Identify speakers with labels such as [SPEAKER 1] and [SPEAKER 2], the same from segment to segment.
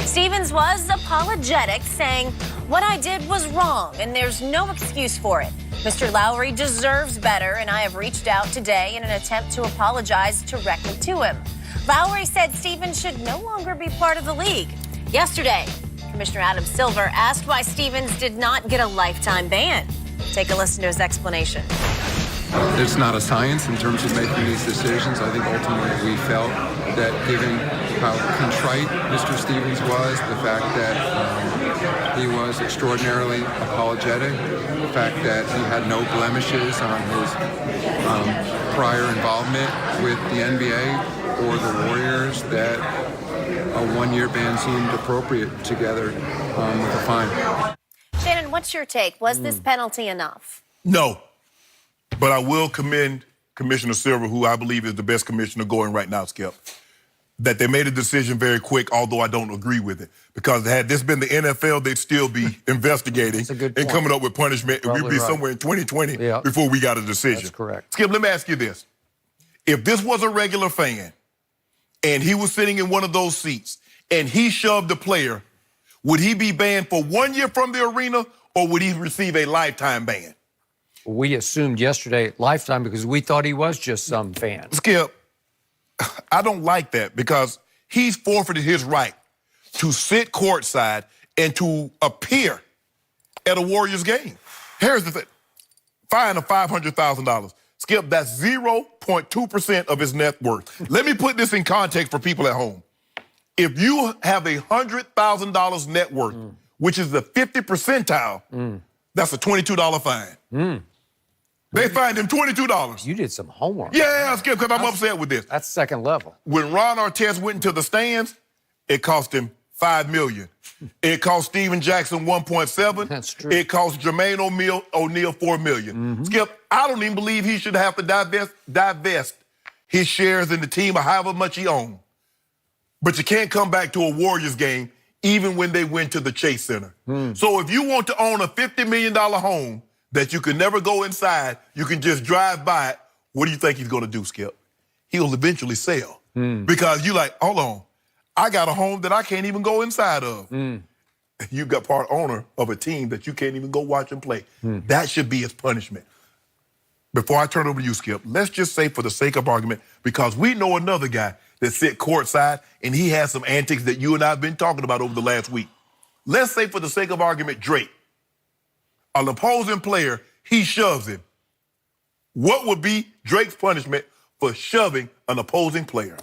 [SPEAKER 1] Stevens was apologetic, saying, "What I did was wrong, and there's no excuse for it. Mr. Lowry deserves better, and I have reached out today in an attempt to apologize directly to him." Lowry said Stevens should no longer be part of the league. Yesterday, Commissioner Adam Silver asked why Stevens did not get a lifetime ban. Take a listen to his explanation.
[SPEAKER 2] It's not a science in terms of making these decisions. I think ultimately we felt that given how contrite Mr. Stevens was, the fact that he was extraordinarily apologetic, the fact that he had no blemishes on his prior involvement with the NBA or the Warriors, that a one-year ban seemed appropriate together with a fine.
[SPEAKER 1] Shannon, what's your take? Was this penalty enough?
[SPEAKER 3] No. But I will commend Commissioner Silver, who I believe is the best commissioner going right now, Skip, that they made a decision very quick, although I don't agree with it. Because had this been the NFL, they'd still be investigating and coming up with punishment. And we'd be somewhere in 2020 before we got a decision.
[SPEAKER 4] That's correct.
[SPEAKER 3] Skip, let me ask you this. If this was a regular fan and he was sitting in one of those seats and he shoved a player, would he be banned for 1 year from the arena, or would he receive a lifetime ban?
[SPEAKER 4] We assumed yesterday lifetime because we thought he was just some fan.
[SPEAKER 3] Skip, I don't like that because he's forfeited his right to sit courtside and to appear at a Warriors game. Here's the thing. Fine of $500,000. Skip, that's 0.2% of his net worth. Let me put this in context for people at home. If you have a $100,000 net worth, which is the 50th percentile, that's a $22 fine. They fined him $22.
[SPEAKER 4] You did some homework.
[SPEAKER 3] Yeah, Skip, because I'm upset with this.
[SPEAKER 4] That's second level.
[SPEAKER 3] When Ron Artest went into the stands, it cost him $5 million. It cost Steven Jackson $1.7 million.
[SPEAKER 4] That's true.
[SPEAKER 3] It cost Jermaine O'Neal $4 million. Skip, I don't even believe he should have to divest his shares in the team or however much he owned. But you can't come back to a Warriors game even when they went to the Chase Center. So if you want to own a $50 million home that you can never go inside, you can just drive by it, what do you think he's going to do, Skip? He'll eventually sell. Because you like, hold on, I got a home that I can't even go inside of. You got part owner of a team that you can't even go watch and play. That should be his punishment. Before I turn it over to you, Skip, let's just say for the sake of argument, because we know another guy that sit courtside and he has some antics that you and I have been talking about over the last week. Let's say for the sake of argument, Drake, an opposing player, he shoves him. What would be Drake's punishment for shoving an opposing player?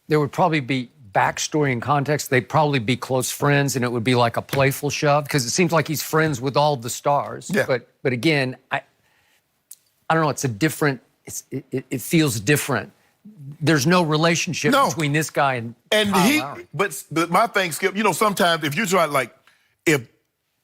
[SPEAKER 4] There would probably be backstory and context. They'd probably be close friends, and it would be like a playful shove, because it seems like he's friends with all the stars.
[SPEAKER 3] Yeah.
[SPEAKER 4] But again, I don't know. It's a different. It feels different. There's no relationship between this guy and Kyle Lowry.
[SPEAKER 3] But my thing, Skip, you know, sometimes if you try, like, if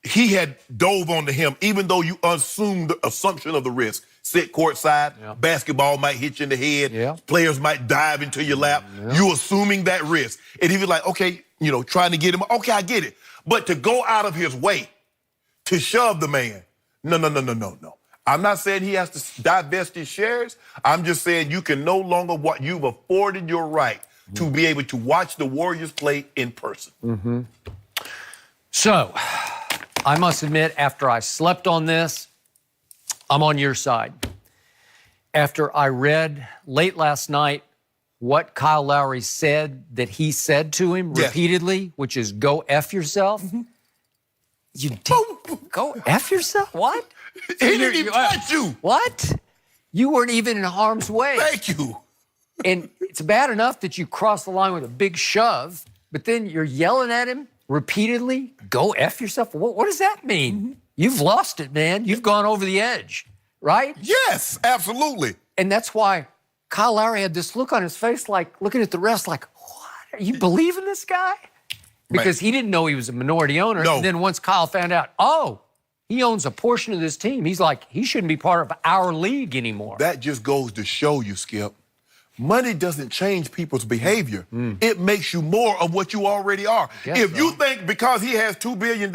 [SPEAKER 3] he had dove onto him, even though you assume the assumption of the risk, sit courtside, basketball might hit you in the head, players might dive into your lap, you assuming that risk. And he was like, okay, you know, trying to get him, okay, I get it. But to go out of his way to shove the man, no. I'm not saying he has to divest his shares. I'm just saying you can no longer, you've afforded your right to be able to watch the Warriors play in person.
[SPEAKER 4] So, I must admit, after I slept on this, I'm on your side. After I read late last night what Kyle Lowry said that he said to him repeatedly, which is, go F yourself. You did? Go F yourself? What?
[SPEAKER 3] He didn't even touch you.
[SPEAKER 4] What? You weren't even in harm's way.
[SPEAKER 3] Thank you.
[SPEAKER 4] And it's bad enough that you crossed the line with a big shove, but then you're yelling at him repeatedly, go F yourself. What does that mean? You've lost it, man. You've gone over the edge, right?
[SPEAKER 3] Yes, absolutely.
[SPEAKER 4] And that's why Kyle Lowry had this look on his face, like looking at the rest, like, what? Are you believing this guy? Because he didn't know he was a minority owner.
[SPEAKER 3] No.
[SPEAKER 4] And then once Kyle found out, he owns a portion of this team, he's like, he shouldn't be part of our league anymore.
[SPEAKER 3] That just goes to show you, Skip, money doesn't change people's behavior. It makes you more of what you already are. If you think because he has $2 billion,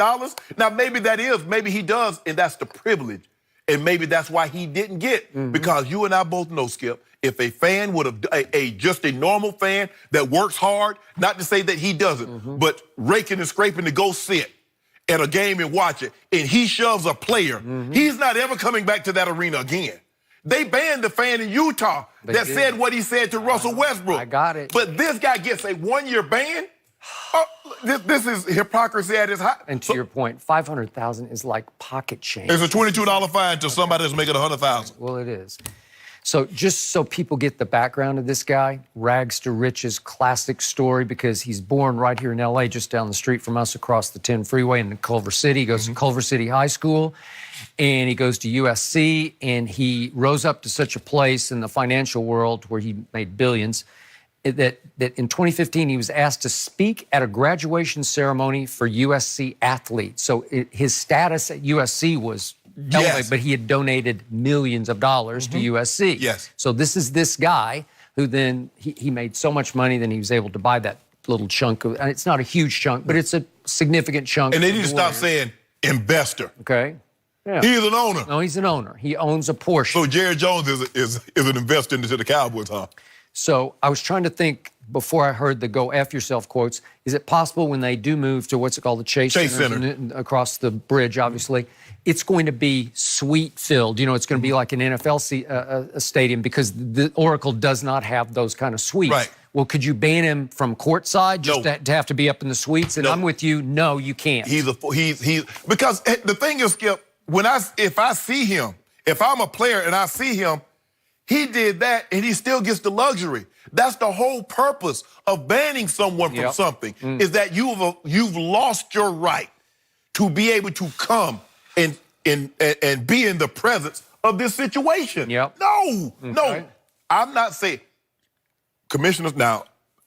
[SPEAKER 3] now maybe he does, and that's the privilege. And maybe that's why he didn't get, because you and I both know, Skip, if a fan would have, just a normal fan that works hard, not to say that he doesn't, but raking and scraping to go sit at a game and watch it, and he shoves a player, he's not ever coming back to that arena again. They banned the fan in Utah that said what he said to Russell Westbrook.
[SPEAKER 4] I got it.
[SPEAKER 3] But this guy gets a 1-year ban? Oh, this is hypocrisy at its height.
[SPEAKER 4] And to your point, $500,000 is like pocket change.
[SPEAKER 3] It's a $22 fine to somebody that's making $100,000.
[SPEAKER 4] Well, it is. So just so people get the background of this guy, rags to riches, classic story, because he's born right here in L.A., just down the street from us across the 10 freeway in Culver City. He goes to Culver City High School, and he goes to USC, and he rose up to such a place in the financial world where he made billions that in 2015 he was asked to speak at a graduation ceremony for USC athletes. So his status at USC was elevated, but he had donated millions of dollars to USC.
[SPEAKER 3] Yes.
[SPEAKER 4] So this is this guy who then he made so much money, then he was able to buy that little chunk of, and it's not a huge chunk, but it's a significant chunk.
[SPEAKER 3] And they need to stop saying investor.
[SPEAKER 4] Okay. Yeah.
[SPEAKER 3] He is an owner.
[SPEAKER 4] No, he's an owner. He owns a portion.
[SPEAKER 3] So Jerry Jones is an investor into the Cowboys, huh?
[SPEAKER 4] So I was trying to think before I heard the "go F yourself" quotes, is it possible when they do move to what's it called, the Chase Center across the bridge, obviously, it's going to be suite filled. You know, it's going to be like an NFL stadium because the Oracle does not have those kind of suites.
[SPEAKER 3] Right.
[SPEAKER 4] Well, could you ban him from courtside just to have to be up in the suites? And I'm with you. No, you can't.
[SPEAKER 3] He's because the thing is, Skip, if I see him, if I'm a player and I see him, he did that and he still gets the luxury. That's the whole purpose of banning someone from something, is that you've lost your right to be able to come and be in the presence of this situation. No, I'm not saying. Commissioners, now,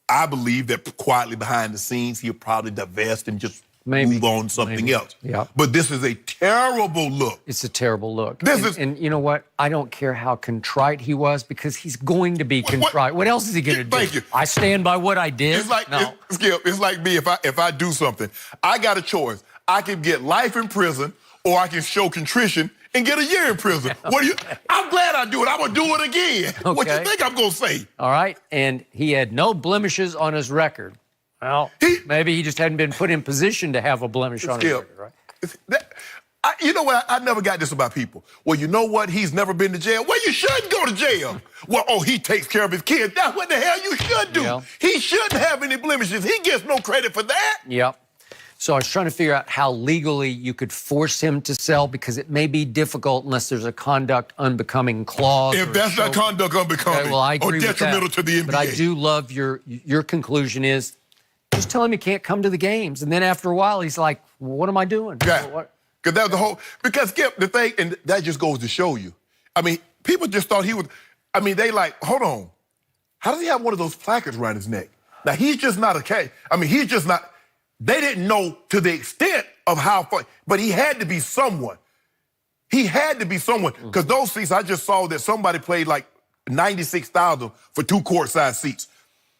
[SPEAKER 3] I believe that quietly behind the scenes, he'll probably divest and just move on to something else. But this is a terrible look.
[SPEAKER 4] It's a terrible look. And you know what? I don't care how contrite he was because he's going to be contrite. What else is he going to do?
[SPEAKER 3] Thank you.
[SPEAKER 4] I stand by what I did.
[SPEAKER 3] It's like, Skip, it's like me if I do something. I got a choice. I can get life in prison or I can show contrition and get a year in prison. I'm glad I do it. I'm going to do it again.
[SPEAKER 4] Okay.
[SPEAKER 3] What you think I'm going to say?
[SPEAKER 4] All right. And he had no blemishes on his record. Well, maybe he just hadn't been put in position to have a blemish on his record, right?
[SPEAKER 3] You know what? I never got this about people. Well, you know what? He's never been to jail. Well, you should go to jail. Well, he takes care of his kids. That's what the hell you should do. He shouldn't have any blemishes. He gets no credit for that.
[SPEAKER 4] Yep. So I was trying to figure out how legally you could force him to sell because it may be difficult unless there's a conduct unbecoming clause.
[SPEAKER 3] If that's not conduct unbecoming or detrimental to the NBA.
[SPEAKER 4] But I do love your conclusion is just tell him he can't come to the games. And then after a while, he's like, well, what am I doing?
[SPEAKER 3] Yeah. Because that was the whole, because Skip, the thing, and that just goes to show you. I mean, people just thought he was, I mean, they like, hold on. How does he have one of those placards around his neck? Now, he's just not he's just not, they didn't know to the extent of how far, but he had to be someone. He had to be someone. Because those seats, I just saw that somebody paid like $96,000 for 2 courtside seats.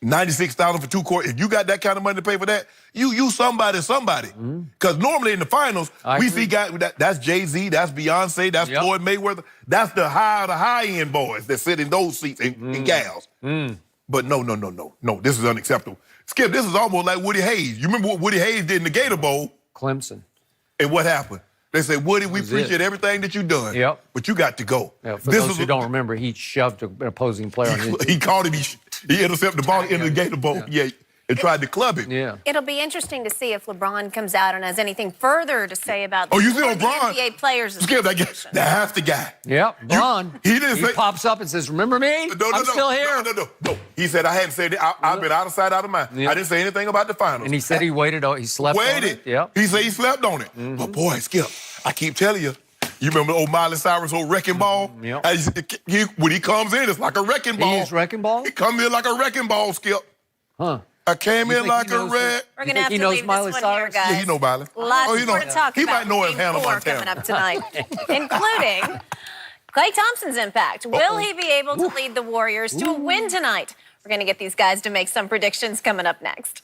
[SPEAKER 3] $96,000 for 2 court. If you got that kind of money to pay for that, you somebody. Because normally in the finals, we see guys, that's Jay-Z, that's Beyonce, that's Floyd Mayweather. That's the high-end boys that sit in those seats and gals. But no, this is unacceptable. Skip, this is almost like Woody Hayes. You remember what Woody Hayes did in the Gator Bowl?
[SPEAKER 4] Clemson.
[SPEAKER 3] And what happened? They say, Woody, we appreciate everything that you've done. But you got to go.
[SPEAKER 4] Yeah, for those who don't remember, he shoved an opposing player on his
[SPEAKER 3] He called him, he intercepted the ball in the Gator Bowl. And tried to club him.
[SPEAKER 1] It'll be interesting to see if LeBron comes out and has anything further to say about
[SPEAKER 3] you see
[SPEAKER 1] the
[SPEAKER 3] LeBron?
[SPEAKER 1] NBA players.
[SPEAKER 3] Skip, that's the guy.
[SPEAKER 4] Bron.
[SPEAKER 3] He
[SPEAKER 4] pops up and says, remember me? I'm still here.
[SPEAKER 3] No. He said, I hadn't said it. I've been out of sight, out of mind. I didn't say anything about the finals.
[SPEAKER 4] And he said he slept on it.
[SPEAKER 3] He said he slept on it. But boy, Skip, I keep telling you, you remember old Miley Cyrus' old wrecking ball? When he comes in, it's like a wrecking ball.
[SPEAKER 4] He is wrecking ball?
[SPEAKER 3] He comes in like a wrecking ball, Skip. I came in like a wreck.
[SPEAKER 1] We're going to have to leave
[SPEAKER 4] Miley
[SPEAKER 1] this one here, guys.
[SPEAKER 3] Yeah, he know Miley.
[SPEAKER 1] Lots more to talk about.
[SPEAKER 3] He might know his Hannah Montana.
[SPEAKER 1] Coming up tonight, including Klay Thompson's impact. Will he be able to lead the Warriors to a win tonight? We're going to get these guys to make some predictions coming up next.